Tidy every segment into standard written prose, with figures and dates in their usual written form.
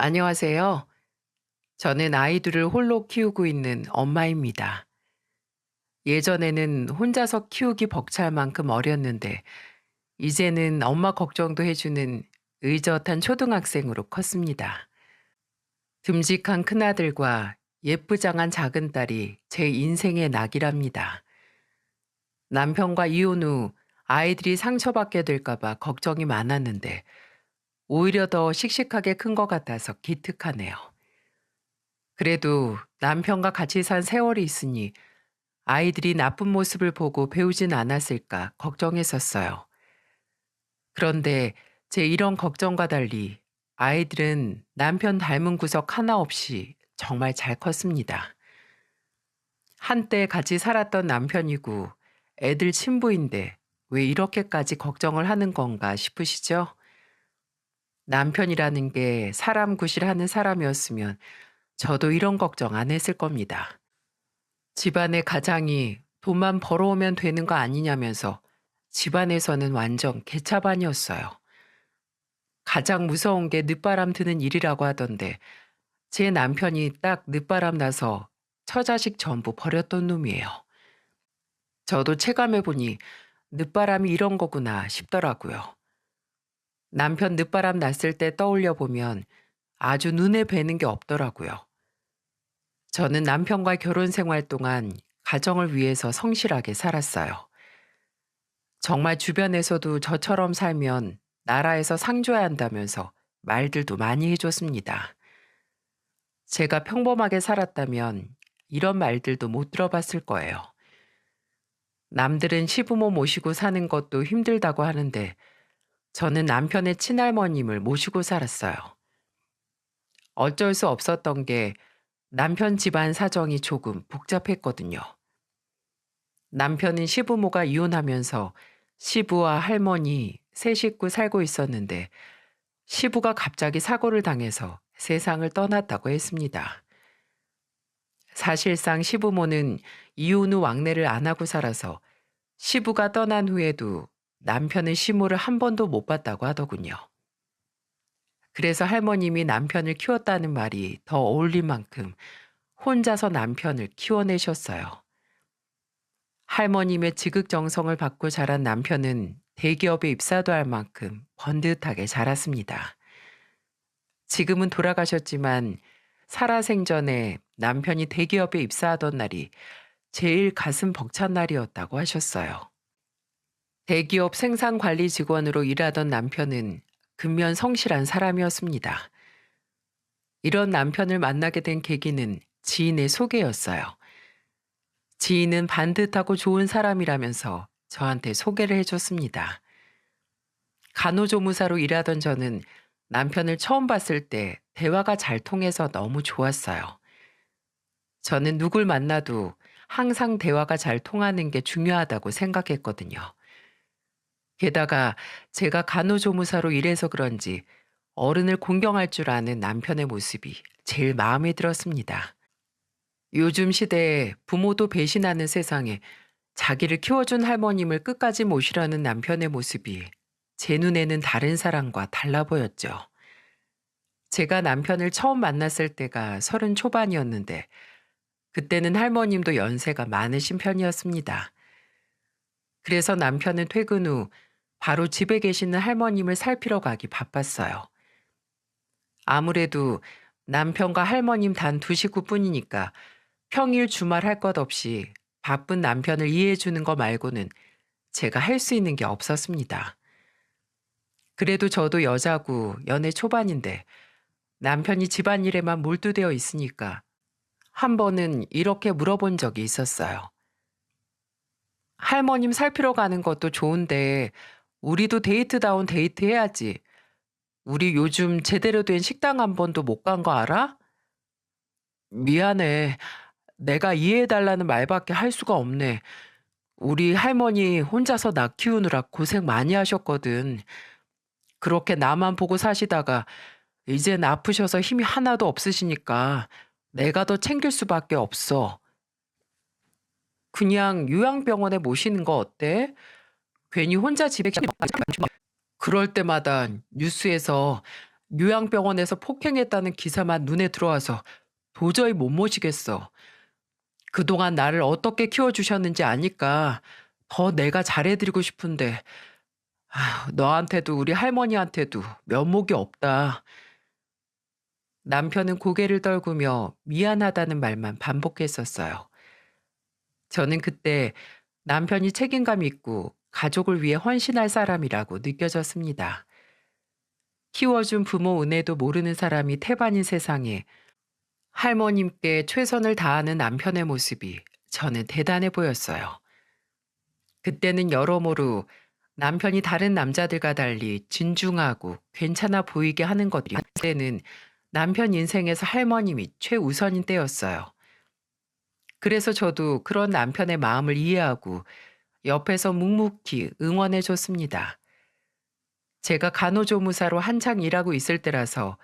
안녕하세요. 저는 아이들을 홀로 키우고 있는 엄마입니다. 예전에는 혼자서 키우기 벅찰 만큼 어렸는데, 이제는 엄마 걱정도 해주는 의젓한 초등학생으로 컸습니다. 듬직한 큰아들과 예쁘장한 작은 딸이 제 인생의 낙이랍니다. 남편과 이혼 후 아이들이 상처받게 될까봐 걱정이 많았는데, 오히려 더 씩씩하게 큰 것 같아서 기특하네요. 그래도 남편과 같이 산 세월이 있으니 아이들이 나쁜 모습을 보고 배우진 않았을까 걱정했었어요. 그런데 제 이런 걱정과 달리 아이들은 남편 닮은 구석 하나 없이 정말 잘 컸습니다. 한때 같이 살았던 남편이고 애들 친부인데 왜 이렇게까지 걱정을 하는 건가 싶으시죠? 남편이라는 게 사람 구실하는 사람이었으면 저도 이런 걱정 안 했을 겁니다. 집안의 가장이 돈만 벌어오면 되는 거 아니냐면서 집안에서는 완전 개차반이었어요. 가장 무서운 게 늦바람 드는 일이라고 하던데 제 남편이 딱 늦바람 나서 처자식 전부 버렸던 놈이에요. 저도 체감해보니 늦바람이 이런 거구나 싶더라고요. 남편 늦바람 났을 때 떠올려 보면 아주 눈에 뵈는 게 없더라고요. 저는 남편과 결혼 생활 동안 가정을 위해서 성실하게 살았어요. 정말 주변에서도 저처럼 살면 나라에서 상 줘야 한다면서 말들도 많이 해줬습니다. 제가 평범하게 살았다면 이런 말들도 못 들어봤을 거예요. 남들은 시부모 모시고 사는 것도 힘들다고 하는데 저는 남편의 친할머님을 모시고 살았어요. 어쩔 수 없었던 게 남편 집안 사정이 조금 복잡했거든요. 남편은 시부모가 이혼하면서 시부와 할머니 세 식구 살고 있었는데 시부가 갑자기 사고를 당해서 세상을 떠났다고 했습니다. 사실상 시부모는 이혼 후 왕래를 안 하고 살아서 시부가 떠난 후에도 남편은 시모를 한 번도 못 봤다고 하더군요. 그래서 할머님이 남편을 키웠다는 말이 더 어울릴 만큼 혼자서 남편을 키워내셨어요. 할머님의 지극정성을 받고 자란 남편은 대기업에 입사도 할 만큼 번듯하게 자랐습니다. 지금은 돌아가셨지만 살아생전에 남편이 대기업에 입사하던 날이 제일 가슴 벅찬 날이었다고 하셨어요. 대기업 생산관리 직원으로 일하던 남편은 근면 성실한 사람이었습니다. 이런 남편을 만나게 된 계기는 지인의 소개였어요. 지인은 반듯하고 좋은 사람이라면서 저한테 소개를 해줬습니다. 간호조무사로 일하던 저는 남편을 처음 봤을 때 대화가 잘 통해서 너무 좋았어요. 저는 누굴 만나도 항상 대화가 잘 통하는 게 중요하다고 생각했거든요. 게다가 제가 간호조무사로 일해서 그런지 어른을 공경할 줄 아는 남편의 모습이 제일 마음에 들었습니다. 요즘 시대에 부모도 배신하는 세상에 자기를 키워준 할머님을 끝까지 모시려는 남편의 모습이 제 눈에는 다른 사람과 달라 보였죠. 제가 남편을 처음 만났을 때가 30 초반이었는데 그때는 할머님도 연세가 많으신 편이었습니다. 그래서 남편은 퇴근 후 바로 집에 계시는 할머님을 살피러 가기 바빴어요. 아무래도 남편과 할머님 단 두 식구뿐이니까 평일 주말 할 것 없이 바쁜 남편을 이해해 주는 거 말고는 제가 할 수 있는 게 없었습니다. 그래도 저도 여자고 연애 초반인데 남편이 집안일에만 몰두되어 있으니까 한 번은 이렇게 물어본 적이 있었어요. 할머님 살피러 가는 것도 좋은데 우리도 데이트다운 데이트 해야지. 우리 요즘 제대로 된 식당 한 번도 못 간 거 알아? 미안해. 내가 이해해달라는 말밖에 할 수가 없네. 우리 할머니 혼자서 나 키우느라 고생 많이 하셨거든. 그렇게 나만 보고 사시다가 이젠 아프셔서 힘이 하나도 없으시니까 내가 더 챙길 수밖에 없어. 그냥 요양병원에 모시는 거 어때? 괜히 혼자 집에 그럴 때마다 뉴스에서 요양병원에서 폭행했다는 기사만 눈에 들어와서 도저히 못 모시겠어. 그동안 나를 어떻게 키워주셨는지 아니까 더 내가 잘해드리고 싶은데, 너한테도 우리 할머니한테도 면목이 없다. 남편은 고개를 떨구며 미안하다는 말만 반복했었어요. 저는 그때 남편이 책임감 있고 가족을 위해 헌신할 사람이라고 느껴졌습니다. 키워준 부모 은혜도 모르는 사람이 태반인 세상에 할머님께 최선을 다하는 남편의 모습이 저는 대단해 보였어요. 그때는 여러모로 남편이 다른 남자들과 달리 진중하고 괜찮아 보이게 하는 것이 그때는 남편 인생에서 할머님이 최우선인 때였어요. 그래서 저도 그런 남편의 마음을 이해하고 옆에서 묵묵히 응원해 줬습니다. 제가 간호조무사로 한창 일하고 있을 때라서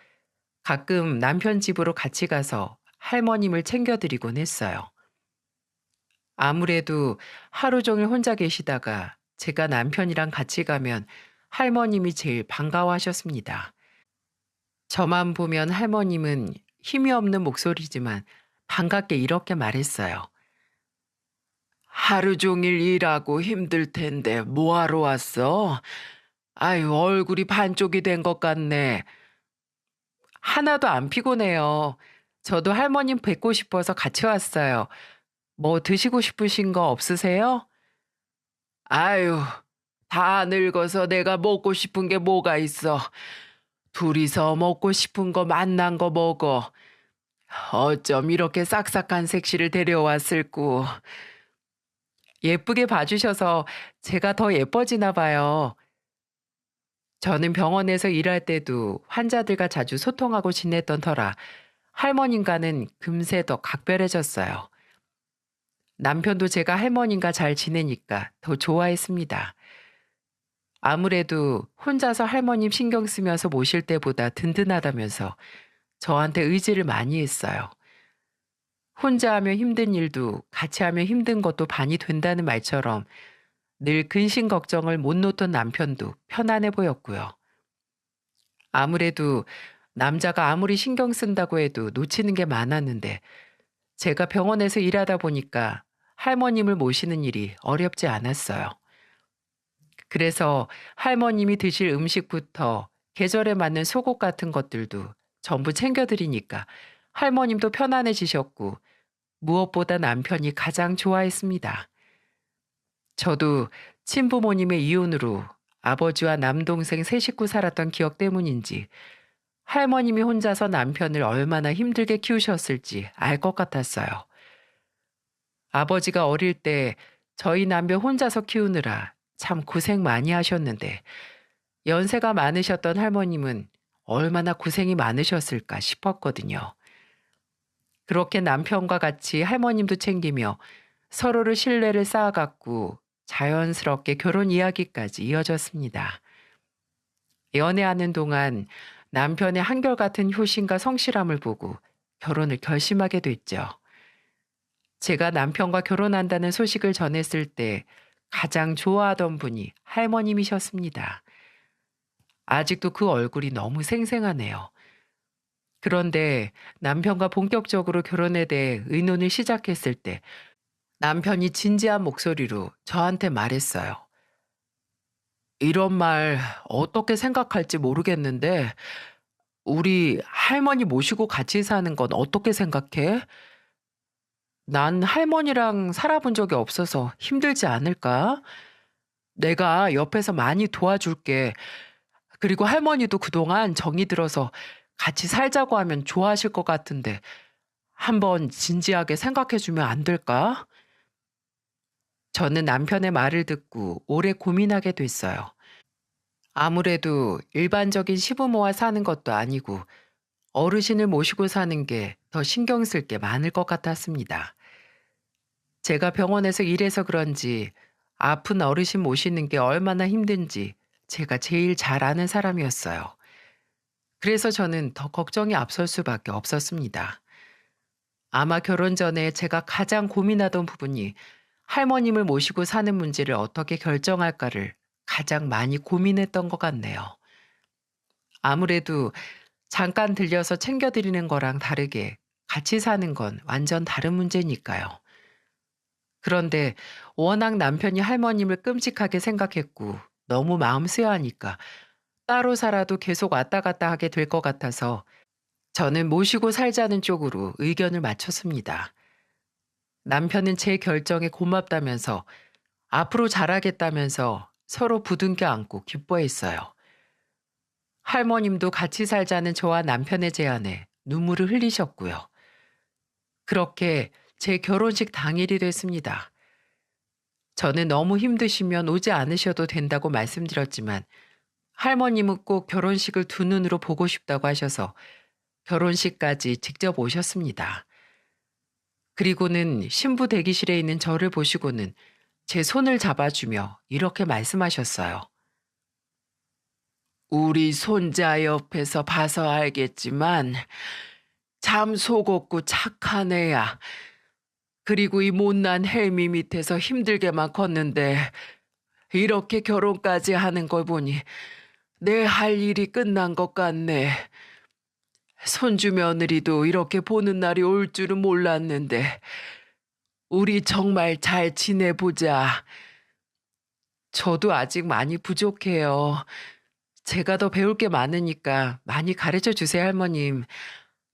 가끔 남편 집으로 같이 가서 할머님을 챙겨드리곤 했어요. 아무래도 하루 종일 혼자 계시다가 제가 남편이랑 같이 가면 할머님이 제일 반가워하셨습니다. 저만 보면 할머님은 힘이 없는 목소리지만 반갑게 이렇게 말했어요. 하루 종일 일하고 힘들 텐데 뭐하러 왔어? 아유, 얼굴이 반쪽이 된 것 같네. 하나도 안 피곤해요. 저도 할머님 뵙고 싶어서 같이 왔어요. 뭐 드시고 싶으신 거 없으세요? 아유, 다 늙어서 내가 먹고 싶은 게 뭐가 있어. 둘이서 먹고 싶은 거 맛난 거 먹어. 어쩜 이렇게 싹싹한 색시를 데려왔을꼬. 예쁘게 봐주셔서 제가 더 예뻐지나 봐요. 저는 병원에서 일할 때도 환자들과 자주 소통하고 지냈던 터라 할머님과는 금세 더 각별해졌어요. 남편도 제가 할머님과 잘 지내니까 더 좋아했습니다. 아무래도 혼자서 할머님 신경 쓰면서 모실 때보다 든든하다면서 저한테 의지를 많이 했어요. 혼자 하면 힘든 일도 같이 하면 힘든 것도 반이 된다는 말처럼 늘 근심 걱정을 못 놓던 남편도 편안해 보였고요. 아무래도 남자가 아무리 신경 쓴다고 해도 놓치는 게 많았는데 제가 병원에서 일하다 보니까 할머님을 모시는 일이 어렵지 않았어요. 그래서 할머님이 드실 음식부터 계절에 맞는 속옷 같은 것들도 전부 챙겨드리니까 할머님도 편안해지셨고 무엇보다 남편이 가장 좋아했습니다. 저도 친부모님의 이혼으로 아버지와 남동생 세 식구 살았던 기억 때문인지 할머님이 혼자서 남편을 얼마나 힘들게 키우셨을지 알 것 같았어요. 아버지가 어릴 때 저희 남편 혼자서 키우느라 참 고생 많이 하셨는데 연세가 많으셨던 할머님은 얼마나 고생이 많으셨을까 싶었거든요. 그렇게 남편과 같이 할머님도 챙기며 서로를 신뢰를 쌓아갔고 자연스럽게 결혼 이야기까지 이어졌습니다. 연애하는 동안 남편의 한결같은 효심과 성실함을 보고 결혼을 결심하게 됐죠. 제가 남편과 결혼한다는 소식을 전했을 때 가장 좋아하던 분이 할머님이셨습니다. 아직도 그 얼굴이 너무 생생하네요. 그런데 남편과 본격적으로 결혼에 대해 의논을 시작했을 때 남편이 진지한 목소리로 저한테 말했어요. 이런 말 어떻게 생각할지 모르겠는데 우리 할머니 모시고 같이 사는 건 어떻게 생각해? 난 할머니랑 살아본 적이 없어서 힘들지 않을까? 내가 옆에서 많이 도와줄게. 그리고 할머니도 그동안 정이 들어서 같이 살자고 하면 좋아하실 것 같은데 한번 진지하게 생각해주면 안 될까? 저는 남편의 말을 듣고 오래 고민하게 됐어요. 아무래도 일반적인 시부모와 사는 것도 아니고 어르신을 모시고 사는 게 더 신경 쓸 게 많을 것 같았습니다. 제가 병원에서 일해서 그런지 아픈 어르신 모시는 게 얼마나 힘든지 제가 제일 잘 아는 사람이었어요. 그래서 저는 더 걱정이 앞설 수밖에 없었습니다. 아마 결혼 전에 제가 가장 고민하던 부분이 할머님을 모시고 사는 문제를 어떻게 결정할까를 가장 많이 고민했던 것 같네요. 아무래도 잠깐 들려서 챙겨드리는 거랑 다르게 같이 사는 건 완전 다른 문제니까요. 그런데 워낙 남편이 할머님을 끔찍하게 생각했고 너무 마음 쇠하니까 따로 살아도 계속 왔다 갔다 하게 될 것 같아서 저는 모시고 살자는 쪽으로 의견을 맞췄습니다. 남편은 제 결정에 고맙다면서 앞으로 잘하겠다면서 서로 부둥켜 안고 기뻐했어요. 할머님도 같이 살자는 저와 남편의 제안에 눈물을 흘리셨고요. 그렇게 제 결혼식 당일이 됐습니다. 저는 너무 힘드시면 오지 않으셔도 된다고 말씀드렸지만 할머님은 꼭 결혼식을 두 눈으로 보고 싶다고 하셔서 결혼식까지 직접 오셨습니다. 그리고는 신부 대기실에 있는 저를 보시고는 제 손을 잡아주며 이렇게 말씀하셨어요. 우리 손자 옆에서 봐서 알겠지만 참 속 없고 착한 애야. 그리고 이 못난 헬미 밑에서 힘들게만 컸는데 이렇게 결혼까지 하는 걸 보니 내 할 일이 끝난 것 같네. 손주 며느리도 이렇게 보는 날이 올 줄은 몰랐는데 우리 정말 잘 지내보자. 저도 아직 많이 부족해요. 제가 더 배울 게 많으니까 많이 가르쳐 주세요, 할머님.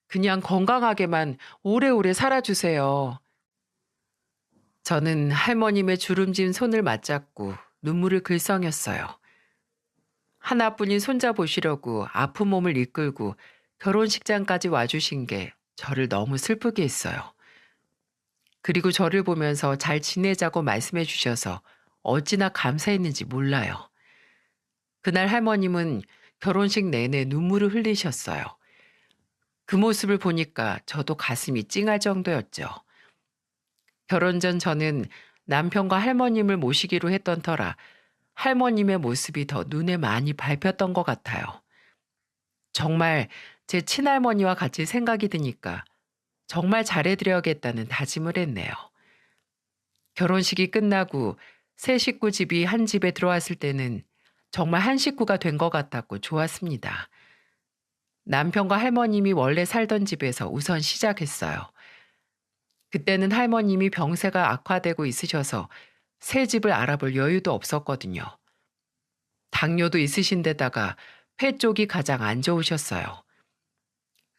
그냥 건강하게만 오래오래 살아주세요. 저는 할머님의 주름진 손을 맞잡고 눈물을 글썽였어요. 하나뿐인 손자 보시려고 아픈 몸을 이끌고 결혼식장까지 와주신 게 저를 너무 슬프게 했어요. 그리고 저를 보면서 잘 지내자고 말씀해 주셔서 어찌나 감사했는지 몰라요. 그날 할머님은 결혼식 내내 눈물을 흘리셨어요. 그 모습을 보니까 저도 가슴이 찡할 정도였죠. 결혼 전 저는 남편과 할머님을 모시기로 했던 터라 할머님의 모습이 더 눈에 많이 밟혔던 것 같아요. 정말 제 친할머니와 같이 생각이 드니까 정말 잘해드려야겠다는 다짐을 했네요. 결혼식이 끝나고 새 식구 집이 한 집에 들어왔을 때는 정말 한 식구가 된 것 같았고 좋았습니다. 남편과 할머님이 원래 살던 집에서 우선 시작했어요. 그때는 할머님이 병세가 악화되고 있으셔서 새 집을 알아볼 여유도 없었거든요. 당뇨도 있으신 데다가 폐 쪽이 가장 안 좋으셨어요.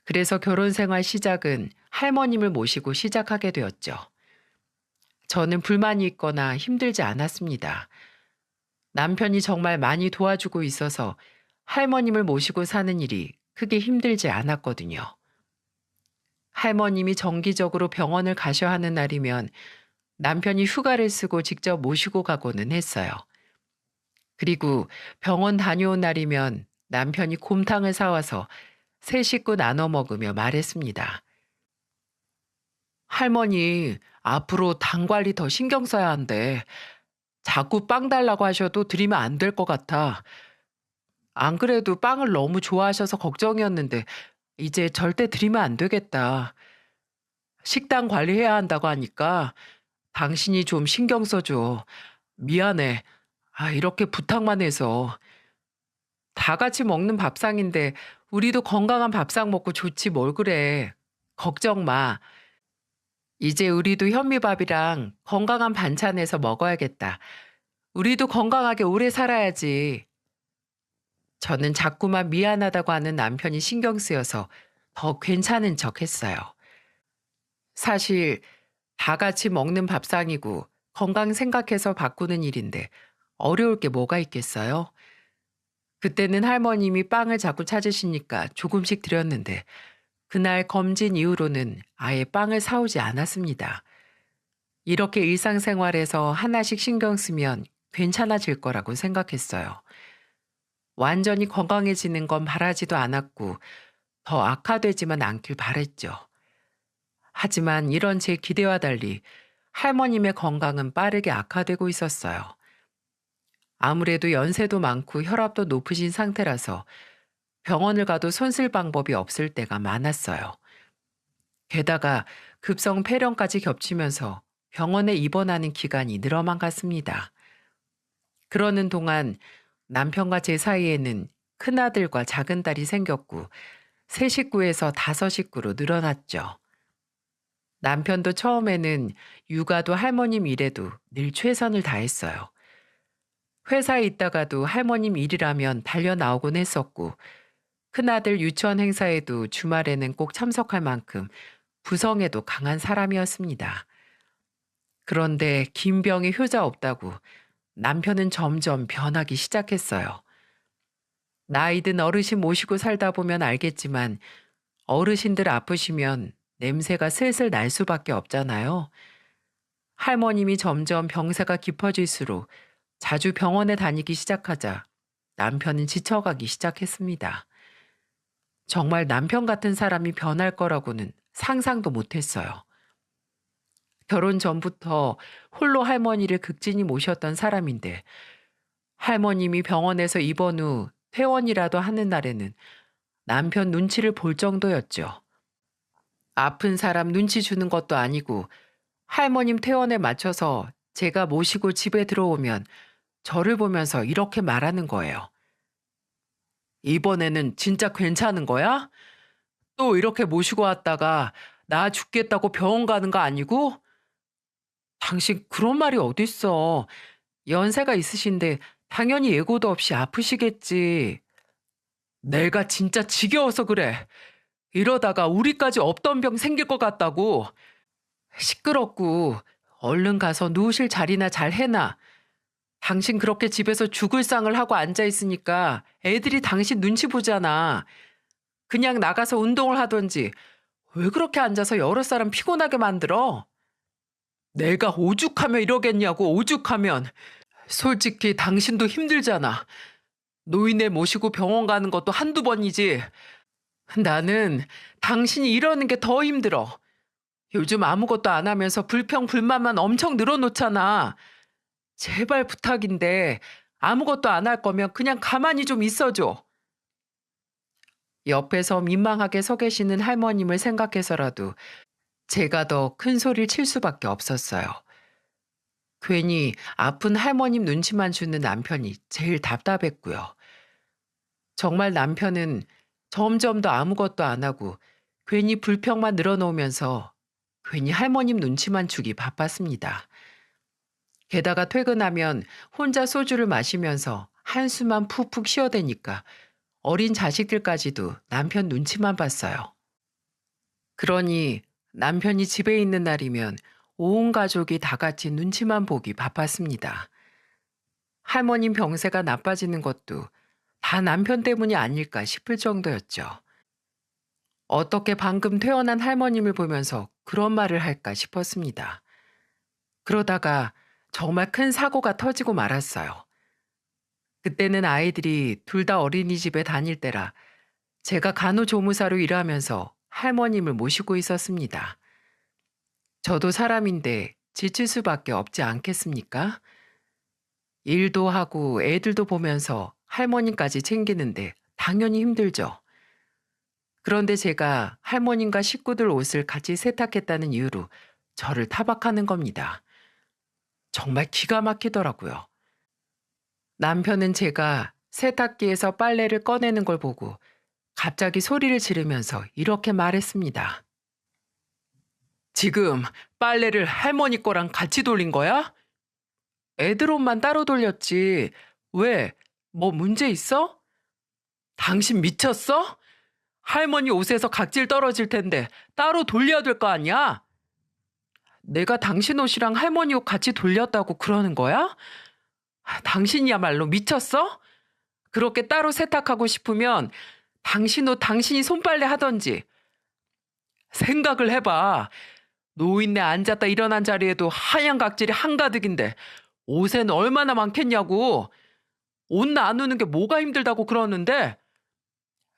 그래서 결혼 생활 시작은 할머님을 모시고 시작하게 되었죠. 저는 불만이 있거나 힘들지 않았습니다. 남편이 정말 많이 도와주고 있어서 할머님을 모시고 사는 일이 크게 힘들지 않았거든요. 할머님이 정기적으로 병원을 가셔야 하는 날이면 남편이 휴가를 쓰고 직접 모시고 가고는 했어요. 그리고 병원 다녀온 날이면 남편이 곰탕을 사와서 세 식구 나눠 먹으며 말했습니다. 할머니, 앞으로 당 관리 더 신경 써야 한대. 자꾸 빵 달라고 하셔도 드리면 안 될 것 같아. 안 그래도 빵을 너무 좋아하셔서 걱정이었는데 이제 절대 드리면 안 되겠다. 식단 관리해야 한다고 하니까 당신이 좀 신경 써줘. 미안해. 이렇게 부탁만 해서. 다 같이 먹는 밥상인데 우리도 건강한 밥상 먹고 좋지 뭘 그래. 걱정 마. 이제 우리도 현미밥이랑 건강한 반찬해서 먹어야겠다. 우리도 건강하게 오래 살아야지. 저는 자꾸만 미안하다고 하는 남편이 신경 쓰여서 더 괜찮은 척 했어요. 사실 다 같이 먹는 밥상이고 건강 생각해서 바꾸는 일인데 어려울 게 뭐가 있겠어요? 그때는 할머님이 빵을 자꾸 찾으시니까 조금씩 드렸는데 그날 검진 이후로는 아예 빵을 사오지 않았습니다. 이렇게 일상생활에서 하나씩 신경 쓰면 괜찮아질 거라고 생각했어요. 완전히 건강해지는 건 바라지도 않았고 더 악화되지만 않길 바랬죠. 하지만 이런 제 기대와 달리 할머님의 건강은 빠르게 악화되고 있었어요. 아무래도 연세도 많고 혈압도 높으신 상태라서 병원을 가도 손쓸 방법이 없을 때가 많았어요. 게다가 급성 폐렴까지 겹치면서 병원에 입원하는 기간이 늘어만 갔습니다. 그러는 동안 남편과 제 사이에는 큰아들과 작은딸이 생겼고 세 식구에서 다섯 식구로 늘어났죠. 남편도 처음에는 육아도 할머님 일에도 늘 최선을 다했어요. 회사에 있다가도 할머님 일이라면 달려 나오곤 했었고, 큰아들 유치원 행사에도 주말에는 꼭 참석할 만큼 부성에도 강한 사람이었습니다. 그런데 긴 병에 효자 없다고 남편은 점점 변하기 시작했어요. 나이든 어르신 모시고 살다 보면 알겠지만 어르신들 아프시면 냄새가 슬슬 날 수밖에 없잖아요. 할머님이 점점 병세가 깊어질수록 자주 병원에 다니기 시작하자 남편은 지쳐가기 시작했습니다. 정말 남편 같은 사람이 변할 거라고는 상상도 못했어요. 결혼 전부터 홀로 할머니를 극진히 모셨던 사람인데 할머님이 병원에서 입원 후 퇴원이라도 하는 날에는 남편 눈치를 볼 정도였죠. 아픈 사람 눈치 주는 것도 아니고 할머님 퇴원에 맞춰서 제가 모시고 집에 들어오면 저를 보면서 이렇게 말하는 거예요. 이번에는 진짜 괜찮은 거야? 또 이렇게 모시고 왔다가 나 죽겠다고 병원 가는 거 아니고? 당신 그런 말이 어딨어. 연세가 있으신데 당연히 예고도 없이 아프시겠지. 내가 진짜 지겨워서 그래. 이러다가 우리까지 없던 병 생길 것 같다고. 시끄럽고 얼른 가서 누우실 자리나 잘 해놔. 당신 그렇게 집에서 죽을 상을 하고 앉아있으니까 애들이 당신 눈치 보잖아. 그냥 나가서 운동을 하던지 왜 그렇게 앉아서 여러 사람 피곤하게 만들어? 내가 오죽하면 이러겠냐고. 오죽하면. 솔직히 당신도 힘들잖아. 노인네 모시고 병원 가는 것도 한두 번이지. 나는 당신이 이러는 게 더 힘들어. 요즘 아무것도 안 하면서 불평 불만만 엄청 늘어놓잖아. 제발 부탁인데 아무것도 안 할 거면 그냥 가만히 좀 있어줘. 옆에서 민망하게 서 계시는 할머님을 생각해서라도 제가 더 큰 소리를 칠 수밖에 없었어요. 괜히 아픈 할머님 눈치만 주는 남편이 제일 답답했고요. 정말 남편은 점점 더 아무것도 안 하고 괜히 불평만 늘어놓으면서 괜히 할머님 눈치만 주기 바빴습니다. 게다가 퇴근하면 혼자 소주를 마시면서 한숨만 푹푹 쉬어대니까 어린 자식들까지도 남편 눈치만 봤어요. 그러니 남편이 집에 있는 날이면 온 가족이 다 같이 눈치만 보기 바빴습니다. 할머님 병세가 나빠지는 것도 다 남편 때문이 아닐까 싶을 정도였죠. 어떻게 방금 퇴원한 할머님을 보면서 그런 말을 할까 싶었습니다. 그러다가 정말 큰 사고가 터지고 말았어요. 그때는 아이들이 둘 다 어린이집에 다닐 때라 제가 간호조무사로 일하면서 할머님을 모시고 있었습니다. 저도 사람인데 지칠 수밖에 없지 않겠습니까? 일도 하고 애들도 보면서 할머님까지 챙기는데 당연히 힘들죠. 그런데 제가 할머님과 식구들 옷을 같이 세탁했다는 이유로 저를 타박하는 겁니다. 정말 기가 막히더라고요. 남편은 제가 세탁기에서 빨래를 꺼내는 걸 보고 갑자기 소리를 지르면서 이렇게 말했습니다. 지금 빨래를 할머니 거랑 같이 돌린 거야? 애들 옷만 따로 돌렸지. 왜? 뭐 문제 있어? 당신 미쳤어? 할머니 옷에서 각질 떨어질 텐데 따로 돌려야 될 거 아니야? 내가 당신 옷이랑 할머니 옷 같이 돌렸다고 그러는 거야? 당신이야말로 미쳤어? 그렇게 따로 세탁하고 싶으면 당신 옷 당신이 손빨래 하던지. 생각을 해봐. 노인네 앉았다 일어난 자리에도 하얀 각질이 한가득인데 옷에는 얼마나 많겠냐고. 옷 나누는 게 뭐가 힘들다고 그러는데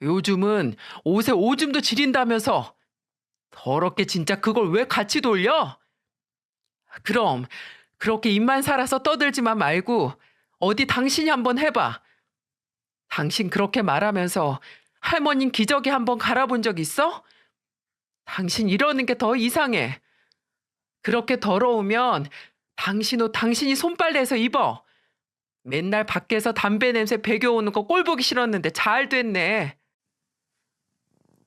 요즘은 옷에 오줌도 지린다면서. 더럽게 진짜 그걸 왜 같이 돌려? 그럼 그렇게 입만 살아서 떠들지만 말고 어디 당신이 한번 해봐. 당신 그렇게 말하면서 할머님 기저귀 한번 갈아본 적 있어? 당신 이러는 게 더 이상해. 그렇게 더러우면 당신 옷 당신이 손빨래해서 입어. 맨날 밖에서 담배 냄새 배겨오는 거 꼴 보기 싫었는데 잘 됐네.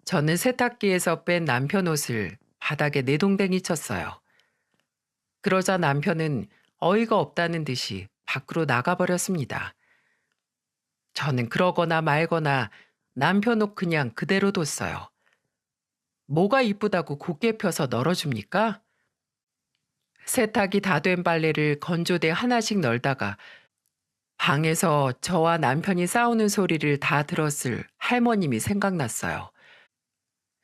저는 세탁기에서 뺀 남편 옷을 바닥에 내동댕이 쳤어요. 그러자 남편은 어이가 없다는 듯이 밖으로 나가버렸습니다. 저는 그러거나 말거나 남편 옷 그냥 그대로 뒀어요. 뭐가 이쁘다고 곱게 펴서 널어줍니까? 세탁이 다 된 빨래를 건조대 하나씩 널다가 방에서 저와 남편이 싸우는 소리를 다 들었을 할머님이 생각났어요.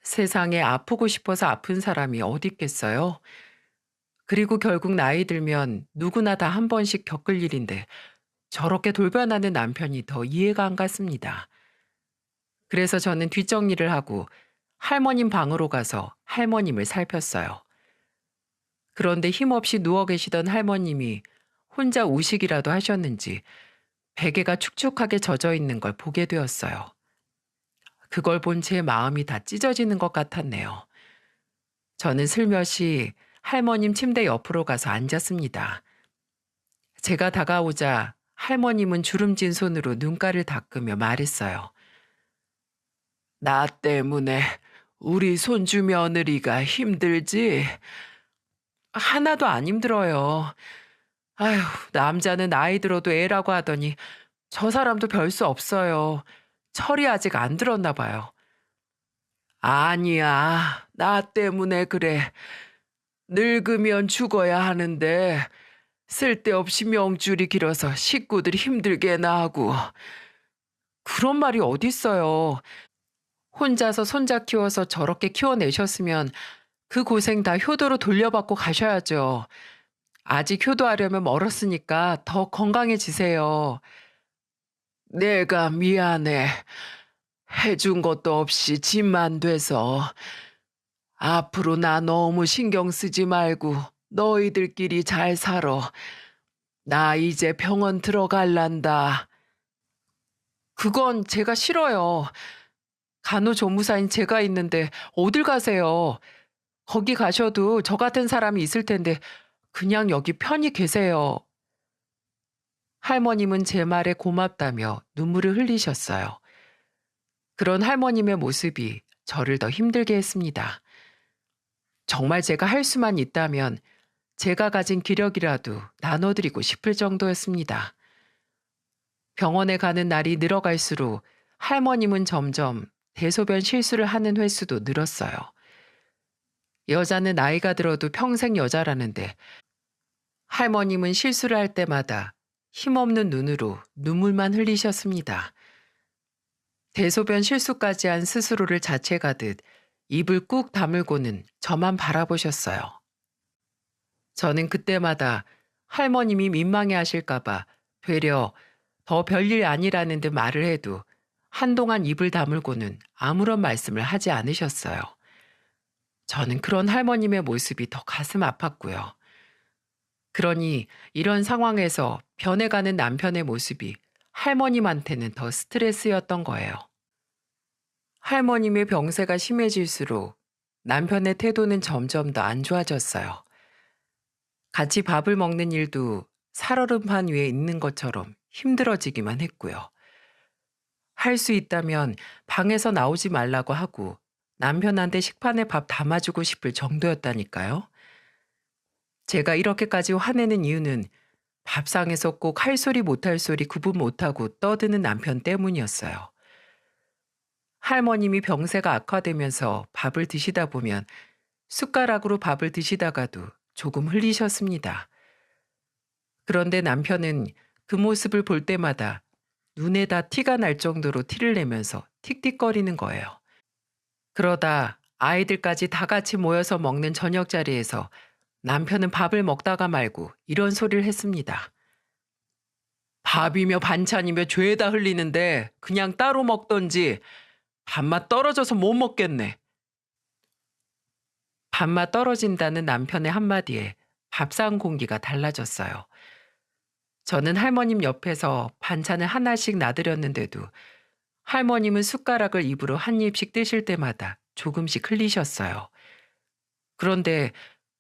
세상에 아프고 싶어서 아픈 사람이 어디 있겠어요? 그리고 결국 나이 들면 누구나 다 한 번씩 겪을 일인데 저렇게 돌변하는 남편이 더 이해가 안 갔습니다. 그래서 저는 뒷정리를 하고 할머님 방으로 가서 할머님을 살폈어요. 그런데 힘없이 누워 계시던 할머님이 혼자 우식이라도 하셨는지 베개가 축축하게 젖어 있는 걸 보게 되었어요. 그걸 본 제 마음이 다 찢어지는 것 같았네요. 저는 슬며시 할머님 침대 옆으로 가서 앉았습니다. 제가 다가오자 할머님은 주름진 손으로 눈가를 닦으며 말했어요. 나 때문에 우리 손주 며느리가 힘들지? 하나도 안 힘들어요. 아휴, 남자는 나이 들어도 애라고 하더니 저 사람도 별 수 없어요. 철이 아직 안 들었나 봐요. 아니야, 나 때문에 그래. 늙으면 죽어야 하는데 쓸데없이 명줄이 길어서 식구들이 힘들게나 하고. 그런 말이 어딨어요. 혼자서 손자 키워서 저렇게 키워내셨으면 그 고생 다 효도로 돌려받고 가셔야죠. 아직 효도하려면 멀었으니까 더 건강해지세요. 내가 미안해. 해준 것도 없이 짐만 돼서. 앞으로 나 너무 신경 쓰지 말고 너희들끼리 잘 살아. 나 이제 병원 들어갈란다. 그건 제가 싫어요. 간호조무사인 제가 있는데 어딜 가세요? 거기 가셔도 저 같은 사람이 있을 텐데 그냥 여기 편히 계세요. 할머님은 제 말에 고맙다며 눈물을 흘리셨어요. 그런 할머님의 모습이 저를 더 힘들게 했습니다. 정말 제가 할 수만 있다면 제가 가진 기력이라도 나눠드리고 싶을 정도였습니다. 병원에 가는 날이 늘어갈수록 할머님은 점점 대소변 실수를 하는 횟수도 늘었어요. 여자는 나이가 들어도 평생 여자라는데 할머님은 실수를 할 때마다 힘없는 눈으로 눈물만 흘리셨습니다. 대소변 실수까지 한 스스로를 자책하듯 입을 꾹 다물고는 저만 바라보셨어요. 저는 그때마다 할머님이 민망해 하실까봐 되려 더 별일 아니라는 듯 말을 해도 한동안 입을 다물고는 아무런 말씀을 하지 않으셨어요. 저는 그런 할머님의 모습이 더 가슴 아팠고요. 그러니 이런 상황에서 변해가는 남편의 모습이 할머님한테는 더 스트레스였던 거예요. 할머님의 병세가 심해질수록 남편의 태도는 점점 더 안 좋아졌어요. 같이 밥을 먹는 일도 살얼음판 위에 있는 것처럼 힘들어지기만 했고요. 할 수 있다면 방에서 나오지 말라고 하고 남편한테 식판에 밥 담아주고 싶을 정도였다니까요. 제가 이렇게까지 화내는 이유는 밥상에서 꼭 할 소리 못할 소리 구분 못하고 떠드는 남편 때문이었어요. 할머님이 병세가 악화되면서 밥을 드시다 보면 숟가락으로 밥을 드시다가도 조금 흘리셨습니다. 그런데 남편은 그 모습을 볼 때마다 눈에다 티가 날 정도로 티를 내면서 틱틱거리는 거예요. 그러다 아이들까지 다 같이 모여서 먹는 저녁 자리에서 남편은 밥을 먹다가 말고 이런 소리를 했습니다. 밥이며 반찬이며 죄다 흘리는데 그냥 따로 먹던지 밥맛 떨어져서 못 먹겠네. 밥맛 떨어진다는 남편의 한마디에 밥상 공기가 달라졌어요. 저는 할머님 옆에서 반찬을 하나씩 놔드렸는데도 할머님은 숟가락을 입으로 한 입씩 뜨실 때마다 조금씩 흘리셨어요. 그런데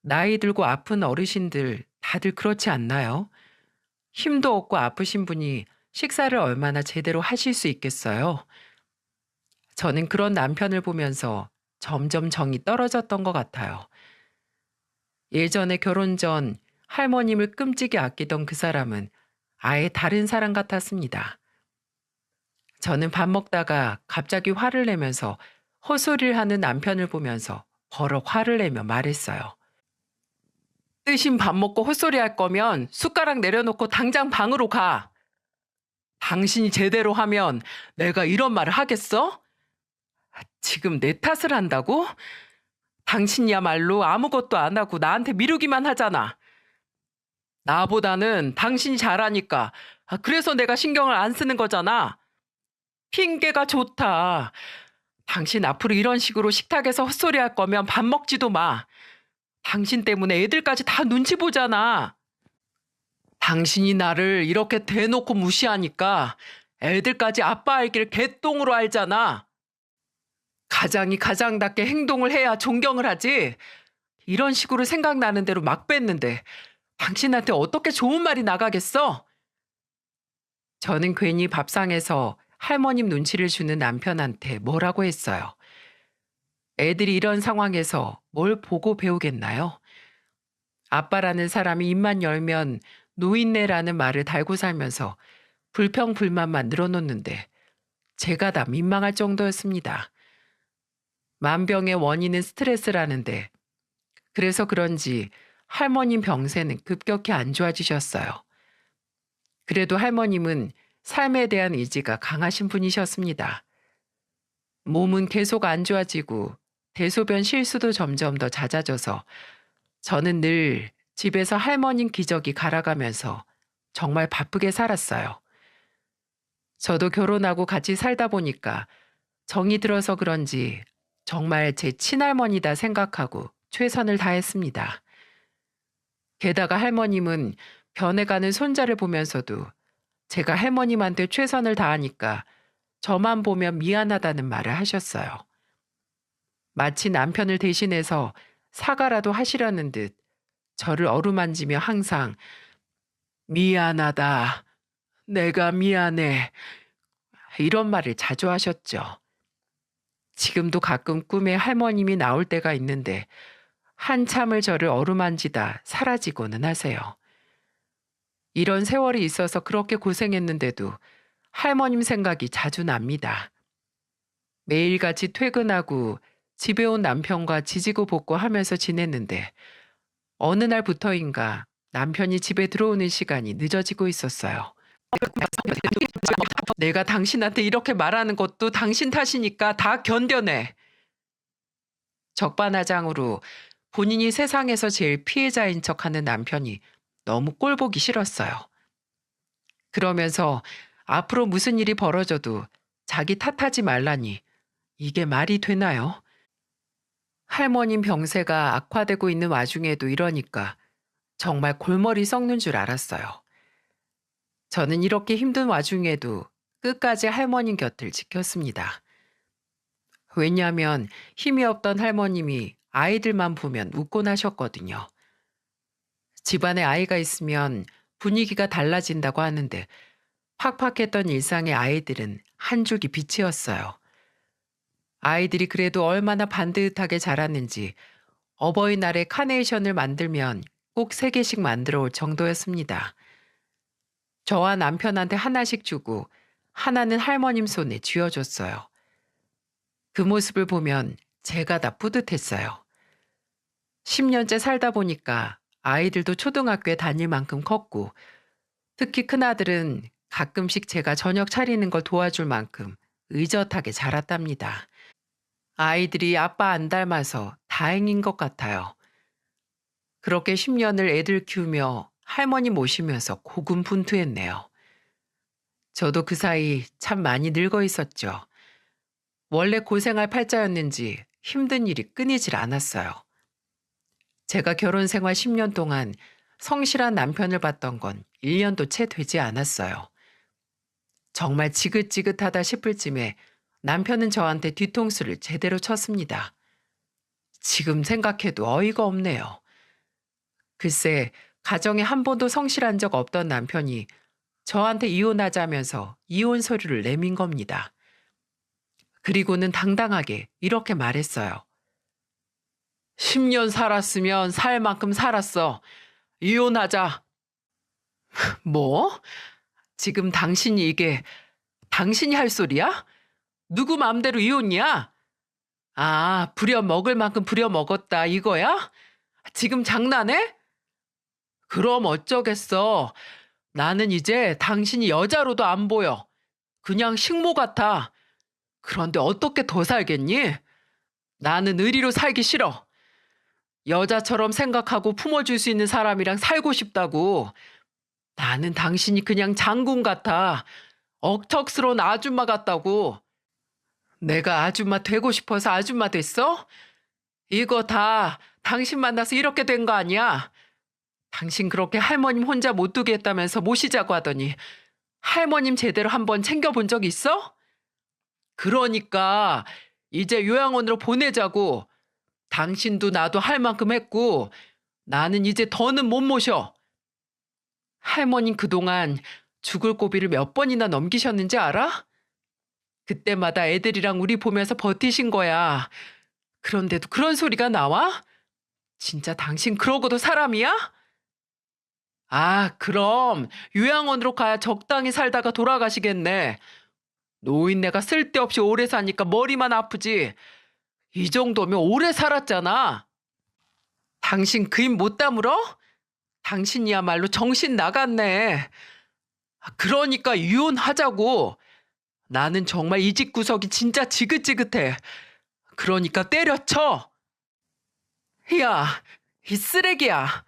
나이 들고 아픈 어르신들 다들 그렇지 않나요? 힘도 없고 아프신 분이 식사를 얼마나 제대로 하실 수 있겠어요? 저는 그런 남편을 보면서 점점 정이 떨어졌던 것 같아요. 예전에 결혼 전 할머님을 끔찍이 아끼던 그 사람은 아예 다른 사람 같았습니다. 저는 밥 먹다가 갑자기 화를 내면서 헛소리를 하는 남편을 보면서 버럭 화를 내며 말했어요. 뜨신 밥 먹고 헛소리 할 거면 숟가락 내려놓고 당장 방으로 가. 당신이 제대로 하면 내가 이런 말을 하겠어? 지금 내 탓을 한다고? 당신이야말로 아무것도 안 하고 나한테 미루기만 하잖아. 나보다는 당신이 잘하니까. 그래서 내가 신경을 안 쓰는 거잖아. 핑계가 좋다. 당신 앞으로 이런 식으로 식탁에서 헛소리 할 거면 밥 먹지도 마. 당신 때문에 애들까지 다 눈치 보잖아. 당신이 나를 이렇게 대놓고 무시하니까 애들까지 아빠 알길 개똥으로 알잖아. 가장이 가장답게 행동을 해야 존경을 하지. 이런 식으로 생각나는 대로 막 뺐는데 당신한테 어떻게 좋은 말이 나가겠어? 저는 괜히 밥상에서 할머님 눈치를 주는 남편한테 뭐라고 했어요. 애들이 이런 상황에서 뭘 보고 배우겠나요? 아빠라는 사람이 입만 열면 노인네라는 말을 달고 살면서 불평불만만 늘어놓는데 제가 다 민망할 정도였습니다. 만병의 원인은 스트레스라는데 그래서 그런지 할머님 병세는 급격히 안 좋아지셨어요. 그래도 할머님은 삶에 대한 의지가 강하신 분이셨습니다. 몸은 계속 안 좋아지고 대소변 실수도 점점 더 잦아져서 저는 늘 집에서 할머님 기저귀 갈아가면서 정말 바쁘게 살았어요. 저도 결혼하고 같이 살다 보니까 정이 들어서 그런지 정말 제 친할머니다 생각하고 최선을 다했습니다. 게다가 할머님은 변해가는 손자를 보면서도 제가 할머님한테 최선을 다하니까 저만 보면 미안하다는 말을 하셨어요. 마치 남편을 대신해서 사과라도 하시려는 듯 저를 어루만지며 항상 미안하다, 내가 미안해, 이런 말을 자주 하셨죠. 지금도 가끔 꿈에 할머님이 나올 때가 있는데 한참을 저를 어루만지다 사라지고는 하세요. 이런 세월이 있어서 그렇게 고생했는데도 할머님 생각이 자주 납니다. 매일같이 퇴근하고 집에 온 남편과 지지고 볶고 하면서 지냈는데 어느 날부터인가 남편이 집에 들어오는 시간이 늦어지고 있었어요. 내가 당신한테 이렇게 말하는 것도 당신 탓이니까 다 견뎌내. 적반하장으로 본인이 세상에서 제일 피해자인 척하는 남편이 너무 꼴보기 싫었어요. 그러면서 앞으로 무슨 일이 벌어져도 자기 탓하지 말라니 이게 말이 되나요? 할머님 병세가 악화되고 있는 와중에도 이러니까 정말 골머리 썩는 줄 알았어요. 저는 이렇게 힘든 와중에도 끝까지 할머님 곁을 지켰습니다. 왜냐하면 힘이 없던 할머님이 아이들만 보면 웃곤 하셨거든요. 집안에 아이가 있으면 분위기가 달라진다고 하는데 팍팍했던 일상의 아이들은 한 줄기 빛이었어요. 아이들이 그래도 얼마나 반듯하게 자랐는지 어버이날에 카네이션을 만들면 꼭 3개씩 만들어 올 정도였습니다. 저와 남편한테 하나씩 주고 하나는 할머님 손에 쥐어줬어요. 그 모습을 보면 제가 다 뿌듯했어요. 10년째 살다 보니까 아이들도 초등학교에 다닐 만큼 컸고 특히 큰아들은 가끔씩 제가 저녁 차리는 걸 도와줄 만큼 의젓하게 자랐답니다. 아이들이 아빠 안 닮아서 다행인 것 같아요. 그렇게 10년을 애들 키우며 할머니 모시면서 고군분투했네요. 저도 그 사이 참 많이 늙어 있었죠. 원래 고생할 팔자였는지 힘든 일이 끊이질 않았어요. 제가 결혼 생활 10년 동안 성실한 남편을 봤던 건 1년도 채 되지 않았어요. 정말 지긋지긋하다 싶을 쯤에 남편은 저한테 뒤통수를 제대로 쳤습니다. 지금 생각해도 어이가 없네요. 글쎄, 가정에 한 번도 성실한 적 없던 남편이 저한테 이혼하자면서 이혼 서류를 내민 겁니다. 그리고는 당당하게 이렇게 말했어요. 10년 살았으면 살 만큼 살았어. 이혼하자. 뭐? 지금 당신이 이게 당신이 할 소리야? 누구 마음대로 이혼이야? 아, 부려 먹을 만큼 부려 먹었다 이거야? 지금 장난해? 그럼 어쩌겠어. 나는 이제 당신이 여자로도 안 보여. 그냥 식모 같아. 그런데 어떻게 더 살겠니? 나는 의리로 살기 싫어. 여자처럼 생각하고 품어줄 수 있는 사람이랑 살고 싶다고. 나는 당신이 그냥 장군 같아. 억척스러운 아줌마 같다고. 내가 아줌마 되고 싶어서 아줌마 됐어? 이거 다 당신 만나서 이렇게 된 거 아니야? 당신 그렇게 할머님 혼자 못 두게 했다면서 모시자고 하더니 할머님 제대로 한번 챙겨본 적 있어? 그러니까 이제 요양원으로 보내자고. 당신도 나도 할 만큼 했고 나는 이제 더는 못 모셔. 할머님 그동안 죽을 고비를 몇 번이나 넘기셨는지 알아? 그때마다 애들이랑 우리 보면서 버티신 거야. 그런데도 그런 소리가 나와? 진짜 당신 그러고도 사람이야? 아, 그럼 요양원으로 가야 적당히 살다가 돌아가시겠네. 노인네가 쓸데없이 오래 사니까 머리만 아프지. 이 정도면 오래 살았잖아. 당신 그 입 못 다물어? 당신이야말로 정신 나갔네. 그러니까 이혼하자고. 나는 정말 이 집 구석이 진짜 지긋지긋해. 그러니까 때려쳐. 야, 이 쓰레기야.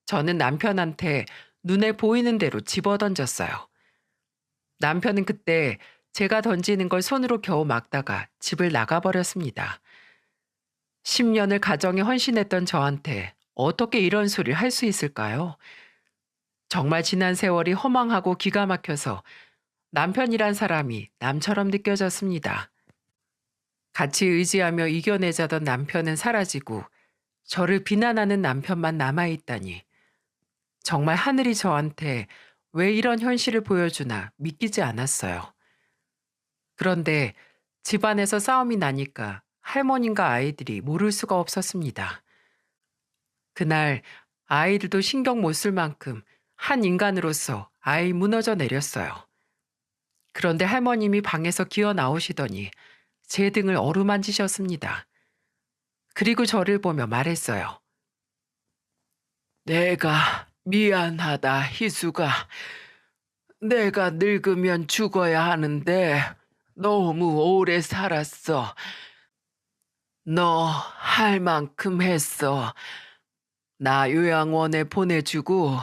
저는 남편한테 눈에 보이는 대로 집어던졌어요. 남편은 그때 제가 던지는 걸 손으로 겨우 막다가 집을 나가버렸습니다. 10년을 가정에 헌신했던 저한테 어떻게 이런 소리를 할 수 있을까요? 정말 지난 세월이 허망하고 기가 막혀서 남편이란 사람이 남처럼 느껴졌습니다. 같이 의지하며 이겨내자던 남편은 사라지고 저를 비난하는 남편만 남아있다니. 정말 하늘이 저한테 왜 이런 현실을 보여주나 믿기지 않았어요. 그런데 집안에서 싸움이 나니까 할머님과 아이들이 모를 수가 없었습니다. 그날 아이들도 신경 못 쓸 만큼 한 인간으로서 아이 무너져 내렸어요. 그런데 할머님이 방에서 기어 나오시더니 제 등을 어루만지셨습니다. 그리고 저를 보며 말했어요. 내가 미안하다, 희수가. 내가 늙으면 죽어야 하는데 너무 오래 살았어. 너 할 만큼 했어. 나 요양원에 보내주고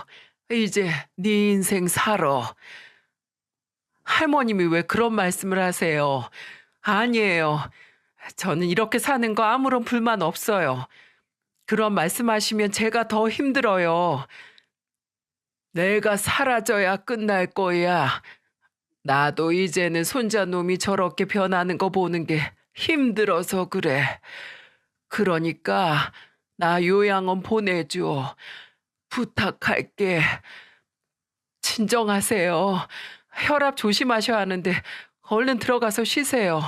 이제 네 인생 살아. 할머님이 왜 그런 말씀을 하세요? 아니에요. 저는 이렇게 사는 거 아무런 불만 없어요. 그런 말씀하시면 제가 더 힘들어요. 내가 사라져야 끝날 거야. 나도 이제는 손자놈이 저렇게 변하는 거 보는 게 힘들어서 그래. 그러니까 나 요양원 보내줘. 부탁할게. 진정하세요. 혈압 조심하셔야 하는데 얼른 들어가서 쉬세요.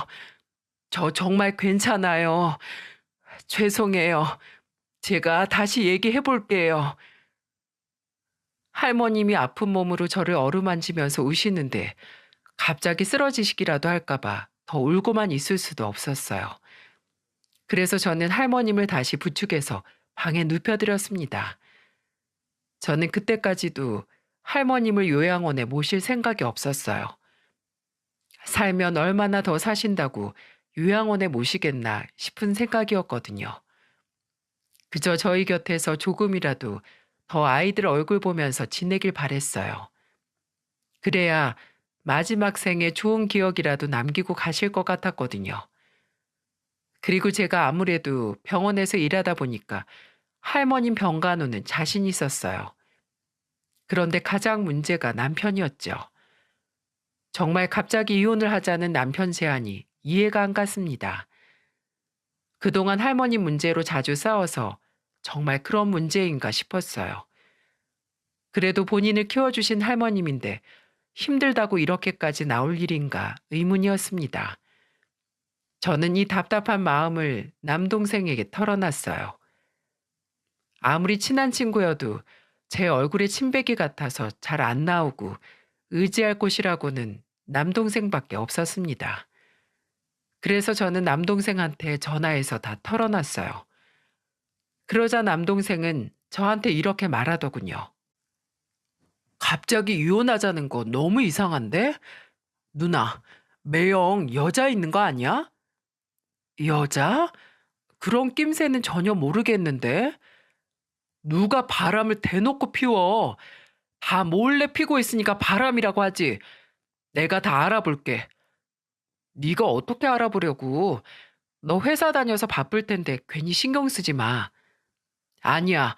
저 정말 괜찮아요. 죄송해요. 제가 다시 얘기해 볼게요. 할머님이 아픈 몸으로 저를 어루만지면서 우시는데 갑자기 쓰러지시기라도 할까봐 더 울고만 있을 수도 없었어요. 그래서 저는 할머님을 다시 부축해서 방에 눕혀드렸습니다. 저는 그때까지도 할머님을 요양원에 모실 생각이 없었어요. 살면 얼마나 더 사신다고 요양원에 모시겠나 싶은 생각이었거든요. 그저 저희 곁에서 조금이라도 더 아이들 얼굴 보면서 지내길 바랬어요. 그래야 마지막 생에 좋은 기억이라도 남기고 가실 것 같았거든요. 그리고 제가 아무래도 병원에서 일하다 보니까 할머님 병간호는 자신 있었어요. 그런데 가장 문제가 남편이었죠. 정말 갑자기 이혼을 하자는 남편 제안이 이해가 안 갔습니다. 그동안 할머니 문제로 자주 싸워서 정말 그런 문제인가 싶었어요. 그래도 본인을 키워주신 할머님인데 힘들다고 이렇게까지 나올 일인가 의문이었습니다. 저는 이 답답한 마음을 남동생에게 털어놨어요. 아무리 친한 친구여도 제 얼굴에 침뱉기 같아서 잘 안 나오고 의지할 곳이라고는 남동생밖에 없었습니다. 그래서 저는 남동생한테 전화해서 다 털어놨어요. 그러자 남동생은 저한테 이렇게 말하더군요. 갑자기 이혼하자는 거 너무 이상한데? 누나, 매형 여자 있는 거 아니야? 여자? 그런 낌새는 전혀 모르겠는데? 누가 바람을 대놓고 피워? 다 몰래 피고 있으니까 바람이라고 하지. 내가 다 알아볼게. 네가 어떻게 알아보려고? 너 회사 다녀서 바쁠 텐데 괜히 신경 쓰지 마. 아니야.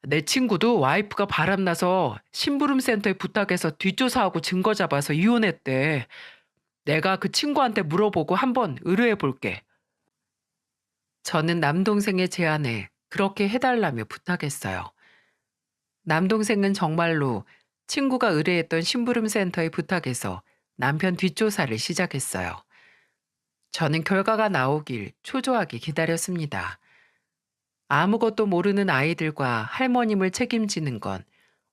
내 친구도 와이프가 바람나서 심부름센터에 부탁해서 뒷조사하고 증거 잡아서 이혼했대. 내가 그 친구한테 물어보고 한번 의뢰해 볼게. 저는 남동생의 제안에 그렇게 해달라며 부탁했어요. 남동생은 정말로 친구가 의뢰했던 심부름센터에 부탁해서 남편 뒷조사를 시작했어요. 저는 결과가 나오길 초조하게 기다렸습니다. 아무것도 모르는 아이들과 할머님을 책임지는 건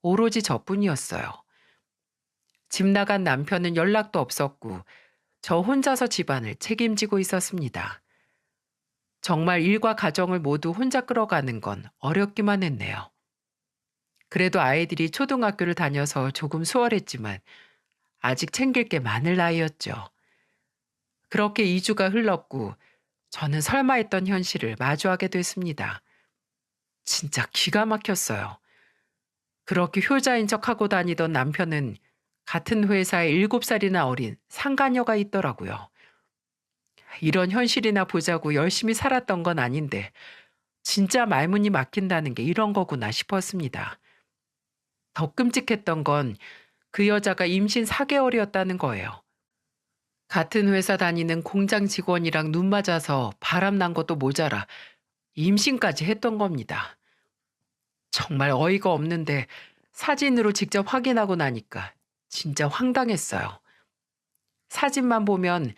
오로지 저뿐이었어요. 집 나간 남편은 연락도 없었고 저 혼자서 집안을 책임지고 있었습니다. 정말 일과 가정을 모두 혼자 끌어가는 건 어렵기만 했네요. 그래도 아이들이 초등학교를 다녀서 조금 수월했지만 아직 챙길 게 많을 나이였죠. 그렇게 2주가 흘렀고 저는 설마 했던 현실을 마주하게 됐습니다. 진짜 기가 막혔어요. 그렇게 효자인 척하고 다니던 남편은 같은 회사에 7살이나 어린 상가녀가 있더라고요. 이런 현실이나 보자고 열심히 살았던 건 아닌데 진짜 말문이 막힌다는 게 이런 거구나 싶었습니다. 더 끔찍했던 건 그 여자가 임신 4개월이었다는 거예요. 같은 회사 다니는 공장 직원이랑 눈 맞아서 바람 난 것도 모자라 임신까지 했던 겁니다. 정말 어이가 없는데 사진으로 직접 확인하고 나니까 진짜 황당했어요. 사진만 보면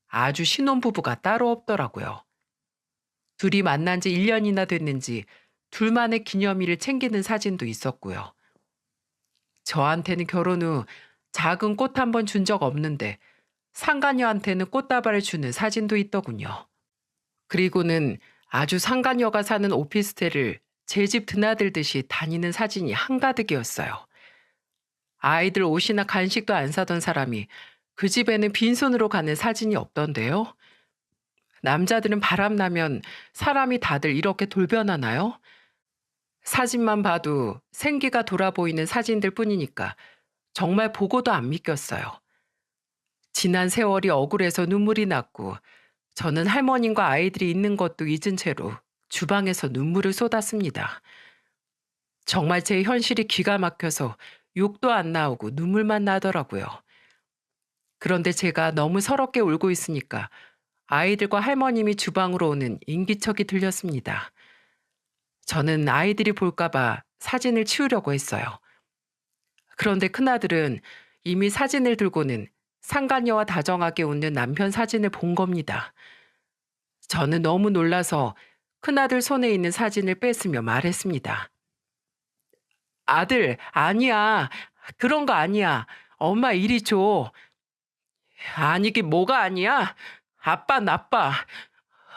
아주 신혼부부가 따로 없더라고요. 둘이 만난 지 1년이나 됐는지 둘만의 기념일을 챙기는 사진도 있었고요. 저한테는 결혼 후 작은 꽃 한 번 준 적 없는데 상가녀한테는 꽃다발을 주는 사진도 있더군요. 그리고는 아주 상가녀가 사는 오피스텔을 제 집 드나들듯이 다니는 사진이 한가득이었어요. 아이들 옷이나 간식도 안 사던 사람이 그 집에는 빈손으로 가는 사진이 없던데요. 남자들은 바람나면 사람이 다들 이렇게 돌변하나요? 사진만 봐도 생기가 돌아 보이는 사진들 뿐이니까 정말 보고도 안 믿겼어요. 지난 세월이 억울해서 눈물이 났고 저는 할머님과 아이들이 있는 것도 잊은 채로 주방에서 눈물을 쏟았습니다. 정말 제 현실이 기가 막혀서 욕도 안 나오고 눈물만 나더라고요. 그런데 제가 너무 서럽게 울고 있으니까 아이들과 할머님이 주방으로 오는 인기척이 들렸습니다. 저는 아이들이 볼까봐 사진을 치우려고 했어요. 그런데 큰아들은 이미 사진을 들고는 상간녀와 다정하게 웃는 남편 사진을 본 겁니다. 저는 너무 놀라서 큰아들 손에 있는 사진을 뺐으며 말했습니다. 아들, 아니야. 그런 거 아니야. 엄마 이리 줘. 아니긴 뭐가 아니야? 아빠 나빠.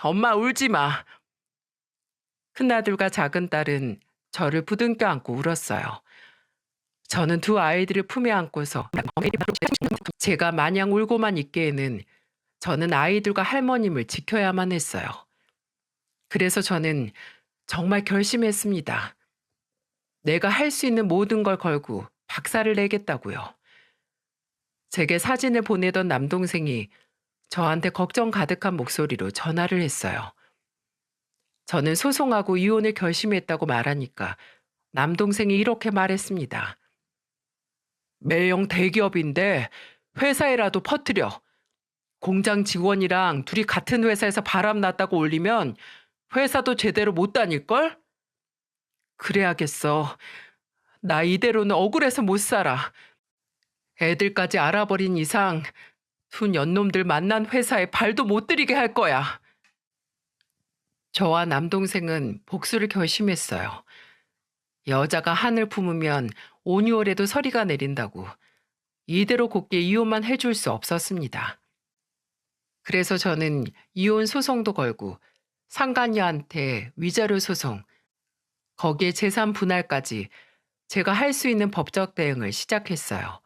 엄마 울지 마. 큰아들과 작은 딸은 저를 부둥켜 안고 울었어요. 저는 두 아이들을 품에 안고서 제가 마냥 울고만 있기에는 저는 아이들과 할머님을 지켜야만 했어요. 그래서 저는 정말 결심했습니다. 내가 할 수 있는 모든 걸 걸고 박살을 내겠다고요. 제게 사진을 보내던 남동생이 저한테 걱정 가득한 목소리로 전화를 했어요. 저는 소송하고 이혼을 결심했다고 말하니까 남동생이 이렇게 말했습니다. 매형 대기업인데 회사에라도 퍼뜨려. 공장 직원이랑 둘이 같은 회사에서 바람 났다고 올리면 회사도 제대로 못 다닐걸? 그래야겠어. 나 이대로는 억울해서 못 살아. 애들까지 알아버린 이상 두 년놈들 만난 회사에 발도 못 들이게 할 거야. 저와 남동생은 복수를 결심했어요. 여자가 한을 품으면 온유월에도 서리가 내린다고 이대로 곱게 이혼만 해줄 수 없었습니다. 그래서 저는 이혼 소송도 걸고 상간녀한테 위자료 소송, 거기에 재산 분할까지 제가 할 수 있는 법적 대응을 시작했어요.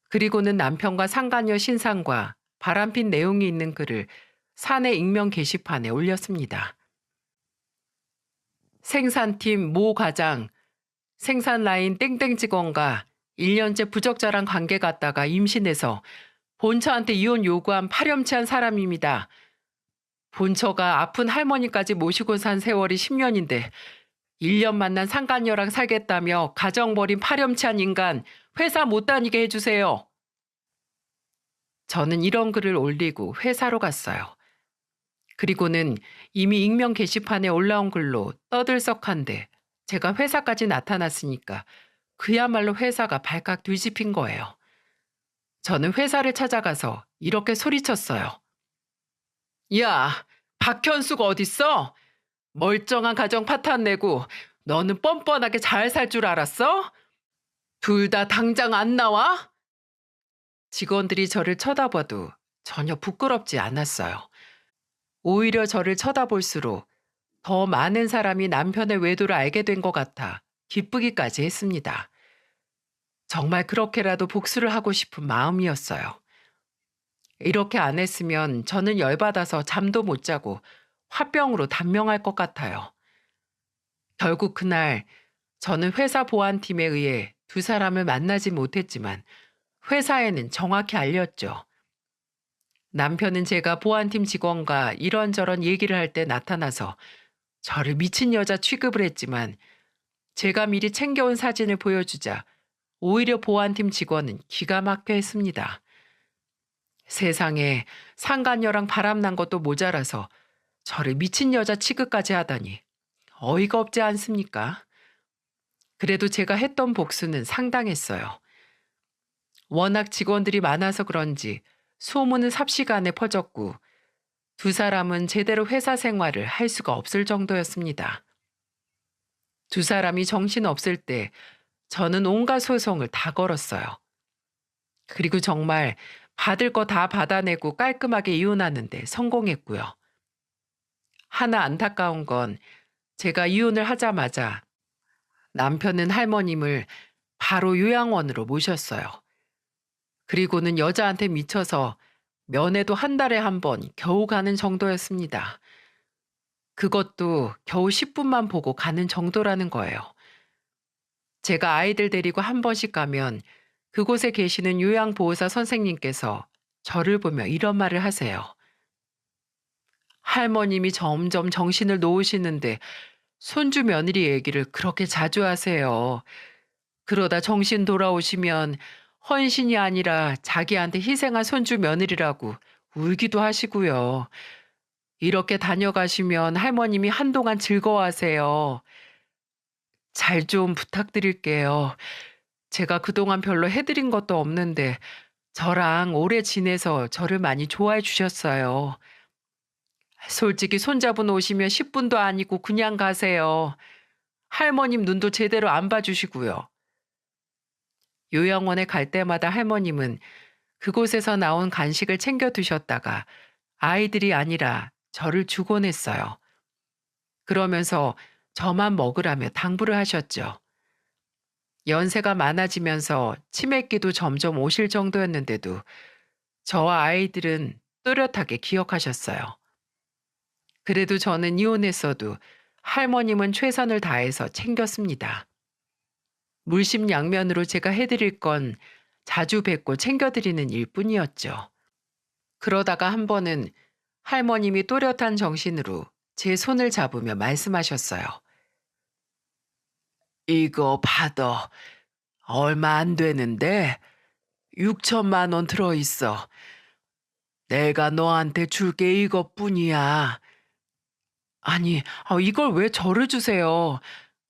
그리고는 남편과 상간녀 신상과 바람핀 내용이 있는 글을 사내 익명 게시판에 올렸습니다. 생산팀 모 과장, 생산 라인 땡땡 직원과 1년째 부적절한 관계 갖다가 임신해서 본처한테 이혼 요구한 파렴치한 사람입니다. 본처가 아픈 할머니까지 모시고 산 세월이 10년인데 1년 만난 상간녀랑 살겠다며 가정 버린 파렴치한 인간 회사 못 다니게 해주세요. 저는 이런 글을 올리고 회사로 갔어요. 그리고는 이미 익명 게시판에 올라온 글로 떠들썩한데 제가 회사까지 나타났으니까 그야말로 회사가 발칵 뒤집힌 거예요. 저는 회사를 찾아가서 이렇게 소리쳤어요. 야, 박현수가 어딨어? 멀쩡한 가정 파탄 내고 너는 뻔뻔하게 잘 살 줄 알았어? 둘 다 당장 안 나와? 직원들이 저를 쳐다봐도 전혀 부끄럽지 않았어요. 오히려 저를 쳐다볼수록 더 많은 사람이 남편의 외도를 알게 된 것 같아 기쁘기까지 했습니다. 정말 그렇게라도 복수를 하고 싶은 마음이었어요. 이렇게 안 했으면 저는 열받아서 잠도 못 자고 화병으로 단명할 것 같아요. 결국 그날 저는 회사 보안팀에 의해 두 사람을 만나지 못했지만 회사에는 정확히 알렸죠. 남편은 제가 보안팀 직원과 이런저런 얘기를 할 때 나타나서 저를 미친 여자 취급을 했지만 제가 미리 챙겨온 사진을 보여주자 오히려 보안팀 직원은 기가 막혀 했습니다. 세상에 상간녀랑 바람난 것도 모자라서 저를 미친 여자 취급까지 하다니 어이가 없지 않습니까? 그래도 제가 했던 복수는 상당했어요. 워낙 직원들이 많아서 그런지 소문은 삽시간에 퍼졌고 두 사람은 제대로 회사 생활을 할 수가 없을 정도였습니다. 두 사람이 정신없을 때 저는 온갖 소송을 다 걸었어요. 그리고 정말 받을 거 다 받아내고 깔끔하게 이혼하는데 성공했고요. 하나 안타까운 건 제가 이혼을 하자마자 남편은 할머님을 바로 요양원으로 모셨어요. 그리고는 여자한테 미쳐서 면회도 한 달에 한 번 겨우 가는 정도였습니다. 그것도 겨우 10분만 보고 가는 정도라는 거예요. 제가 아이들 데리고 한 번씩 가면 그곳에 계시는 요양보호사 선생님께서 저를 보며 이런 말을 하세요. 할머님이 점점 정신을 놓으시는데 손주 며느리 얘기를 그렇게 자주 하세요. 그러다 정신 돌아오시면 헌신이 아니라 자기한테 희생한 손주 며느리라고 울기도 하시고요. 이렇게 다녀가시면 할머님이 한동안 즐거워하세요. 잘 좀 부탁드릴게요. 제가 그동안 별로 해드린 것도 없는데 저랑 오래 지내서 저를 많이 좋아해 주셨어요. 솔직히 손자분 오시면 10분도 아니고 그냥 가세요. 할머님 눈도 제대로 안 봐주시고요. 요양원에 갈 때마다 할머님은 그곳에서 나온 간식을 챙겨 드셨다가 아이들이 아니라 저를 주곤 했어요. 그러면서 저만 먹으라며 당부를 하셨죠. 연세가 많아지면서 치매기도 점점 오실 정도였는데도 저와 아이들은 또렷하게 기억하셨어요. 그래도 저는 이혼했어도 할머님은 최선을 다해서 챙겼습니다. 물심양면으로 제가 해드릴 건 자주 뵙고 챙겨드리는 일뿐이었죠. 그러다가 한 번은 할머님이 또렷한 정신으로 제 손을 잡으며 말씀하셨어요. 이거 받아. 얼마 안 되는데 6천만 원 들어있어. 내가 너한테 줄 게 이것뿐이야. 아니, 이걸 왜 저를 주세요?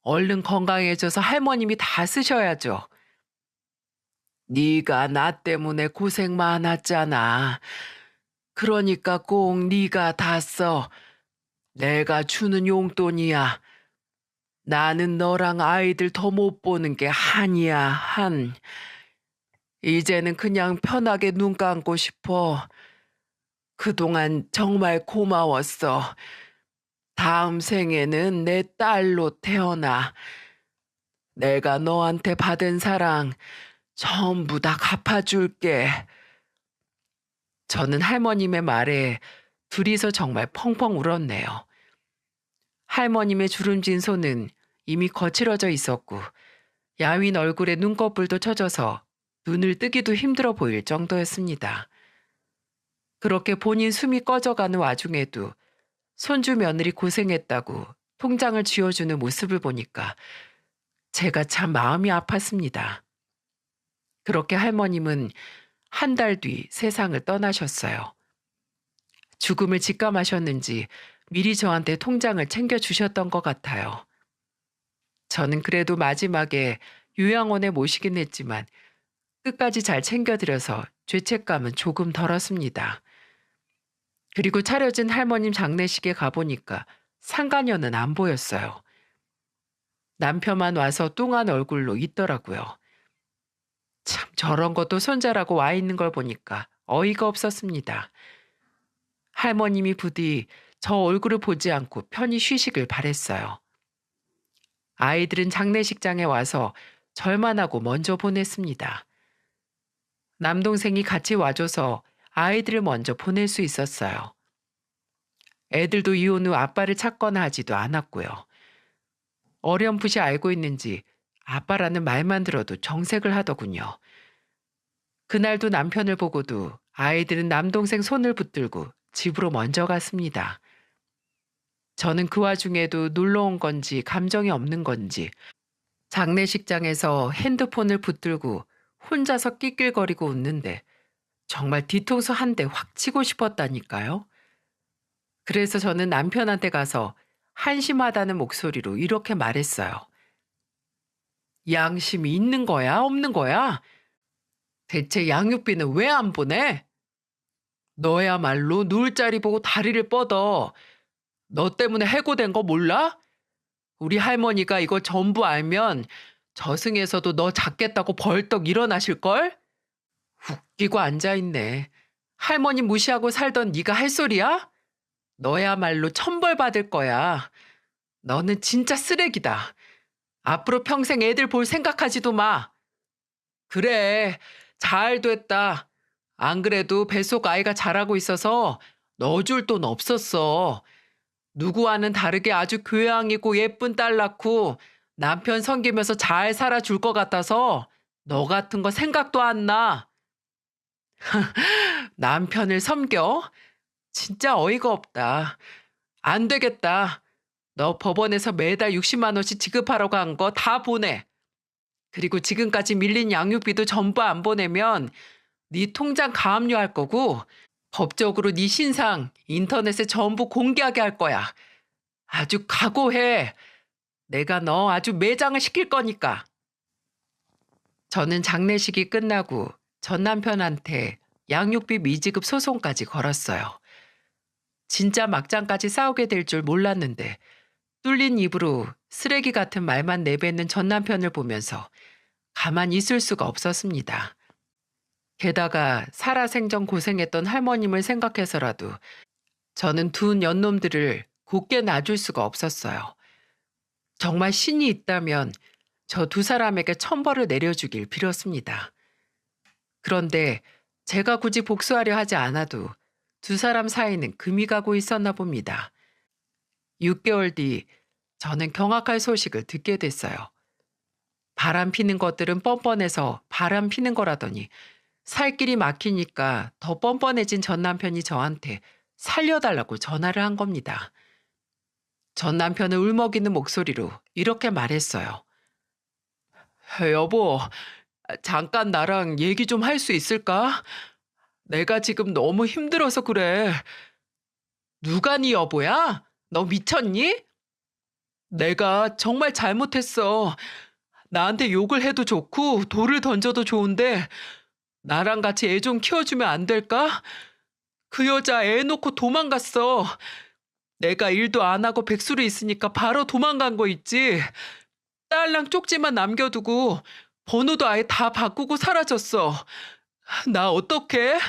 얼른 건강해져서 할머님이 다 쓰셔야죠. 네가 나 때문에 고생 많았잖아. 그러니까 꼭 네가 다 써. 내가 주는 용돈이야. 나는 너랑 아이들 더 못 보는 게 한이야, 한. 이제는 그냥 편하게 눈 감고 싶어. 그동안 정말 고마웠어. 다음 생에는 내 딸로 태어나. 내가 너한테 받은 사랑 전부 다 갚아줄게. 저는 할머님의 말에 둘이서 정말 펑펑 울었네요. 할머님의 주름진 손은 이미 거칠어져 있었고 야윈 얼굴에 눈꺼풀도 처져서 눈을 뜨기도 힘들어 보일 정도였습니다. 그렇게 본인 숨이 꺼져가는 와중에도 손주 며느리 고생했다고 통장을 쥐어주는 모습을 보니까 제가 참 마음이 아팠습니다. 그렇게 할머님은 한 달 뒤 세상을 떠나셨어요. 죽음을 직감하셨는지 미리 저한테 통장을 챙겨주셨던 것 같아요. 저는 그래도 마지막에 요양원에 모시긴 했지만 끝까지 잘 챙겨드려서 죄책감은 조금 덜었습니다. 그리고 차려진 할머님 장례식에 가보니까 상가녀는 안 보였어요. 남편만 와서 뚱한 얼굴로 있더라고요. 참 저런 것도 손자라고 와 있는 걸 보니까 어이가 없었습니다. 할머님이 부디 저 얼굴을 보지 않고 편히 쉬시길 바랬어요. 아이들은 장례식장에 와서 절만 하고 먼저 보냈습니다. 남동생이 같이 와줘서 아이들을 먼저 보낼 수 있었어요. 애들도 이혼 후 아빠를 찾거나 하지도 않았고요. 어렴풋이 알고 있는지 아빠라는 말만 들어도 정색을 하더군요. 그날도 남편을 보고도 아이들은 남동생 손을 붙들고 집으로 먼저 갔습니다. 저는 그 와중에도 놀러 온 건지 감정이 없는 건지 장례식장에서 핸드폰을 붙들고 혼자서 낄낄거리고 웃는데 정말 뒤통수 한 대 확 치고 싶었다니까요. 그래서 저는 남편한테 가서 한심하다는 목소리로 이렇게 말했어요. 양심이 있는 거야, 없는 거야? 대체 양육비는 왜 안 보내? 너야말로 누울 자리 보고 다리를 뻗어. 너 때문에 해고된 거 몰라? 우리 할머니가 이거 전부 알면 저승에서도 너 잡겠다고 벌떡 일어나실걸? 웃기고 앉아있네. 할머니 무시하고 살던 네가 할 소리야? 너야말로 천벌 받을 거야. 너는 진짜 쓰레기다. 앞으로 평생 애들 볼 생각하지도 마. 그래, 잘 됐다. 안 그래도 뱃속 아이가 자라고 있어서 넣어줄 돈 없었어. 누구와는 다르게 아주 교양있고 예쁜 딸 낳고 남편 섬기면서 잘 살아줄 것 같아서 너 같은 거 생각도 안 나. 남편을 섬겨? 진짜 어이가 없다. 안 되겠다. 너 법원에서 매달 60만 원씩 지급하라고 한 거 다 보내. 그리고 지금까지 밀린 양육비도 전부 안 보내면 네 통장 가압류할 거고 법적으로 네 신상 인터넷에 전부 공개하게 할 거야. 아주 각오해. 내가 너 아주 매장을 시킬 거니까. 저는 장례식이 끝나고 전 남편한테 양육비 미지급 소송까지 걸었어요. 진짜 막장까지 싸우게 될 줄 몰랐는데 뚫린 입으로 쓰레기 같은 말만 내뱉는 전 남편을 보면서 가만히 있을 수가 없었습니다. 게다가 살아생전 고생했던 할머님을 생각해서라도 저는 두 년놈들을 곱게 놔줄 수가 없었어요. 정말 신이 있다면 저 두 사람에게 천벌을 내려주길 빌었습니다. 그런데 제가 굳이 복수하려 하지 않아도 두 사람 사이는 금이 가고 있었나 봅니다. 6개월 뒤 저는 경악할 소식을 듣게 됐어요. 바람 피는 것들은 뻔뻔해서 바람 피는 거라더니 살 길이 막히니까 더 뻔뻔해진 전 남편이 저한테 살려달라고 전화를 한 겁니다. 전 남편은 울먹이는 목소리로 이렇게 말했어요. 여보, 잠깐 나랑 얘기 좀 할 수 있을까? 내가 지금 너무 힘들어서 그래. 누가 네 여보야? 너 미쳤니? 내가 정말 잘못했어. 나한테 욕을 해도 좋고 돌을 던져도 좋은데 나랑 같이 애 좀 키워주면 안 될까? 그 여자 애 놓고 도망갔어. 내가 일도 안 하고 백수로 있으니까 바로 도망간 거 있지. 딸랑 쪽지만 남겨두고 번호도 아예 다 바꾸고 사라졌어. 나 어떡해?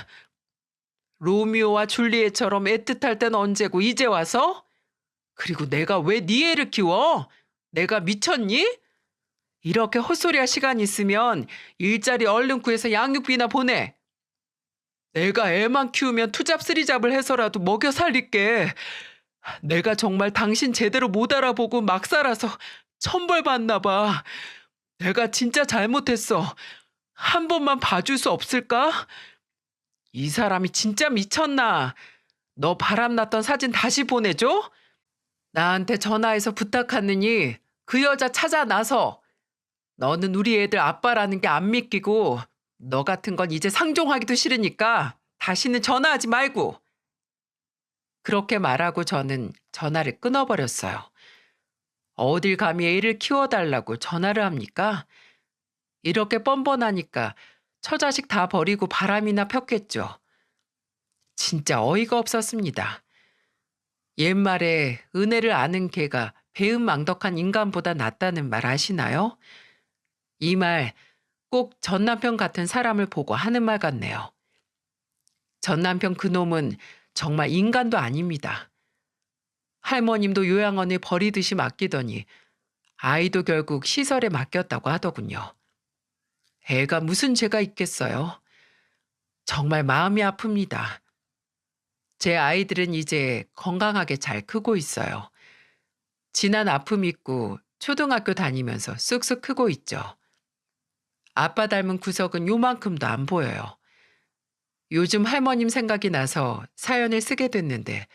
로미오와 줄리엣처럼 애틋할 땐 언제고 이제 와서? 그리고 내가 왜 네 애를 키워? 내가 미쳤니? 이렇게 헛소리할 시간 있으면 일자리 얼른 구해서 양육비나 보내. 내가 애만 키우면 투잡 쓰리잡을 해서라도 먹여 살릴게. 내가 정말 당신 제대로 못 알아보고 막 살아서 천벌 받나 봐. 내가 진짜 잘못했어. 한 번만 봐줄 수 없을까? 이 사람이 진짜 미쳤나? 너 바람났던 사진 다시 보내줘? 나한테 전화해서 부탁하느니 그 여자 찾아 나서. 너는 우리 애들 아빠라는 게 안 믿기고 너 같은 건 이제 상종하기도 싫으니까 다시는 전화하지 말고. 그렇게 말하고 저는 전화를 끊어버렸어요. 어딜 감히 애를 키워달라고 전화를 합니까? 이렇게 뻔뻔하니까 처자식 다 버리고 바람이나 폈겠죠. 진짜 어이가 없었습니다. 옛말에 은혜를 아는 개가 배은망덕한 인간보다 낫다는 말 아시나요? 이 말 꼭 전남편 같은 사람을 보고 하는 말 같네요. 전남편 그놈은 정말 인간도 아닙니다. 할머님도 요양원에 버리듯이 맡기더니 아이도 결국 시설에 맡겼다고 하더군요. 애가 무슨 죄가 있겠어요? 정말 마음이 아픕니다. 제 아이들은 이제 건강하게 잘 크고 있어요. 지난 아픔 잊고 초등학교 다니면서 쑥쑥 크고 있죠. 아빠 닮은 구석은 요만큼도 안 보여요. 요즘 할머님 생각이 나서 사연을 쓰게 됐는데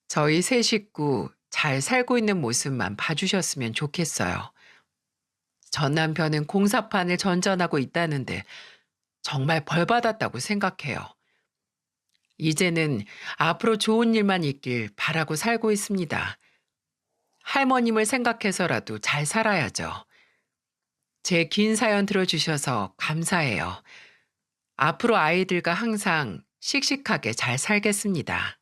저희 세 식구 잘 살고 있는 모습만 봐주셨으면 좋겠어요. 전 남편은 공사판을 전전하고 있다는데 정말 벌 받았다고 생각해요. 이제는 앞으로 좋은 일만 있길 바라고 살고 있습니다. 할머님을 생각해서라도 잘 살아야죠. 제 긴 사연 들어주셔서 감사해요. 앞으로 아이들과 항상 씩씩하게 잘 살겠습니다.